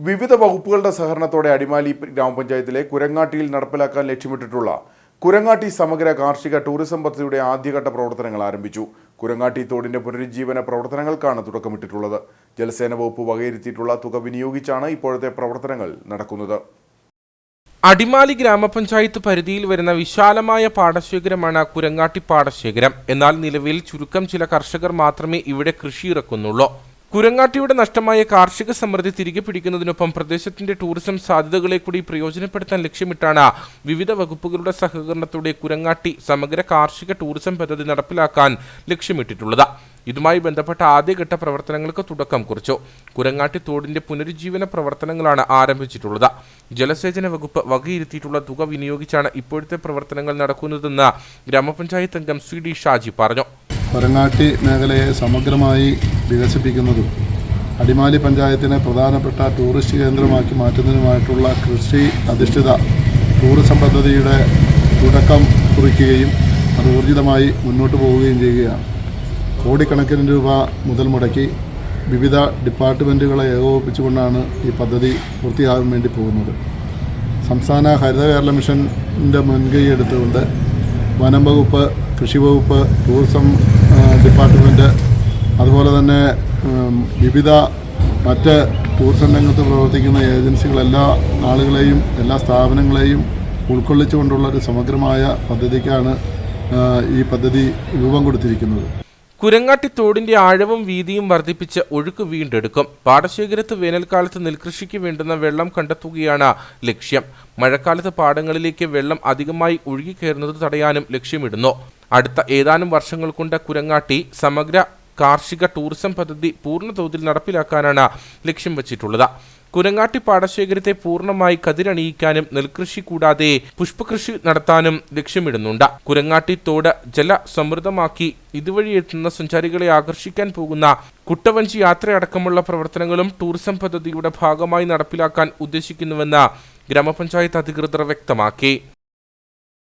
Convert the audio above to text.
വിവിധ വകുപ്പുകളുടെ സഹകരണത്തോടെ അടിമാലി ഗ്രാമപഞ്ചായത്തിലെ കുരങ്ങാട്ടിയിൽ നടപ്പിലാക്കാൻ ലക്ഷ്യമിട്ടിട്ടുള്ള കുരങ്ങാട്ടി സമഗ്ര കാർഷിക ടൂറിസം പദ്ധതിയുടെ ആദ്യഘട്ട പ്രവർത്തനങ്ങൾ ആരംഭിച്ചു. കുരങ്ങാട്ടി തോടിന്റെ പുനരുജ്ജീവന പ്രവർത്തനങ്ങൾക്കാണ് തുടക്കമിട്ടിട്ടുള്ളത്. ജലസേന വകുപ്പ് വകയിരുത്തിയിട്ടുള്ള തുക വിനിയോഗിച്ചാണ് ഇപ്പോഴത്തെ പ്രവർത്തനങ്ങൾ നടക്കുന്നത്. അടിമാലി ഗ്രാമപഞ്ചായത്ത് പരിധിയിൽ വരുന്ന വിശാലമായ പാടശേഖരമാണ് കുരങ്ങാട്ടി പാടശേഖരം. എന്നാൽ നിലവിൽ ചുരുക്കം ചില കർഷകർ മാത്രമേ ഇവിടെ കൃഷിയിറക്കുന്നുള്ളൂ. കുരങ്ങാട്ടിയുടെ നഷ്ടമായ കാർഷിക സമൃദ്ധി തിരികെ പിടിക്കുന്നതിനൊപ്പം പ്രദേശത്തിന്റെ ടൂറിസം സാധ്യതകളെ കൂടി പ്രയോജനപ്പെടുത്താൻ ലക്ഷ്യമിട്ടാണ് വിവിധ വകുപ്പുകളുടെ സഹകരണത്തോടെ കുരങ്ങാട്ടി സമഗ്ര കാർഷിക ടൂറിസം പദ്ധതി നടപ്പിലാക്കാൻ ലക്ഷ്യമിട്ടിട്ടുള്ളത്. ഇതുമായി ബന്ധപ്പെട്ട ആദ്യഘട്ട പ്രവർത്തനങ്ങൾക്ക് തുടക്കം കുറിച്ചു. കുരങ്ങാട്ടി തോടിന്റെ പുനരുജ്ജീവന പ്രവർത്തനങ്ങളാണ് ആരംഭിച്ചിട്ടുള്ളത്. ജലസേചന വകുപ്പ് വകയിരുത്തിയിട്ടുള്ള തുക വിനിയോഗിച്ചാണ് ഇപ്പോഴത്തെ പ്രവർത്തനങ്ങൾ നടക്കുന്നതെന്ന് ഗ്രാമപഞ്ചായത്ത് അംഗം CD ഷാജി പറഞ്ഞു. കുരങ്ങാട്ടി മേഖലയെ സമഗ്രമായി വികസിപ്പിക്കുന്നതും അടിമാലി പഞ്ചായത്തിനെ പ്രധാനപ്പെട്ട ടൂറിസ്റ്റ് കേന്ദ്രമാക്കി മാറ്റുന്നതിനുമായിട്ടുള്ള കൃഷി അധിഷ്ഠിത ടൂറിസം പദ്ധതിയുടെ തുടക്കം കുറിക്കുകയും അത് ഊർജിതമായി മുന്നോട്ട് പോവുകയും ചെയ്യുകയാണ്. കോടിക്കണക്കിന് രൂപ മുതൽ മുടക്കി വിവിധ ഡിപ്പാർട്ട്മെൻറ്റുകളെ ഏകോപിപ്പിച്ചുകൊണ്ടാണ് ഈ പദ്ധതി പൂർത്തിയാകാൻ വേണ്ടി പോകുന്നത്. സംസ്ഥാന ഹരിത കേരള മിഷൻ്റെ മുൻകൈ എടുത്തുകൊണ്ട് വനം വകുപ്പ്, കൃഷി വകുപ്പ്, ടൂറിസം ഡിപ്പാർട്ട്മെൻറ്റ്, അതുപോലെ തന്നെ വിവിധ മറ്റ് ടൂറിസം രംഗത്ത് പ്രവർത്തിക്കുന്ന ഏജൻസികൾ എല്ലാ ആളുകളെയും എല്ലാ സ്ഥാപനങ്ങളെയും ഉൾക്കൊള്ളിച്ചുകൊണ്ടുള്ളൊരു സമഗ്രമായ പദ്ധതിക്കാണ് ഈ പദ്ധതി രൂപം കൊടുത്തിരിക്കുന്നത്. കുരങ്ങാട്ടി തോടിന്റെ ആഴവും വീതിയും വർദ്ധിപ്പിച്ച് ഒഴുക്ക് വീണ്ടെടുക്കും. പാടശേഖരത്ത് വേനൽക്കാലത്ത് നെൽകൃഷിക്ക് വേണ്ടുന്ന വെള്ളം കണ്ടെത്തുകയാണ് ലക്ഷ്യം. മഴക്കാലത്ത് പാടങ്ങളിലേക്ക് വെള്ളം അധികമായി ഒഴുകിക്കയറുന്നത് തടയാനും ലക്ഷ്യമിടുന്നു. അടുത്ത ഏതാനും വർഷങ്ങൾ കൊണ്ട് കുരങ്ങാട്ടി സമഗ്ര കാർഷിക ടൂറിസം പദ്ധതി പൂർണ്ണതോതിൽ നടപ്പിലാക്കാനാണ് ലക്ഷ്യം വച്ചിട്ടുള്ളത്. കുരങ്ങാട്ടി പാടശേഖരത്തെ പൂർണ്ണമായി കതിരണിയിക്കാനും നെൽകൃഷി കൂടാതെ പുഷ്പകൃഷി നടത്താനും ലക്ഷ്യമിടുന്നുണ്ട്. കുരങ്ങാട്ടി തോട് ജലസമൃദ്ധമാക്കി ഇതുവഴി എത്തുന്ന സഞ്ചാരികളെ ആകർഷിക്കാൻ പോകുന്ന കുട്ടവഞ്ചി യാത്രയടക്കമുള്ള പ്രവർത്തനങ്ങളും ടൂറിസം പദ്ധതിയുടെ ഭാഗമായി നടപ്പിലാക്കാൻ ഉദ്ദേശിക്കുന്നുവെന്ന് ഗ്രാമപഞ്ചായത്ത് അധികൃതർ വ്യക്തമാക്കി.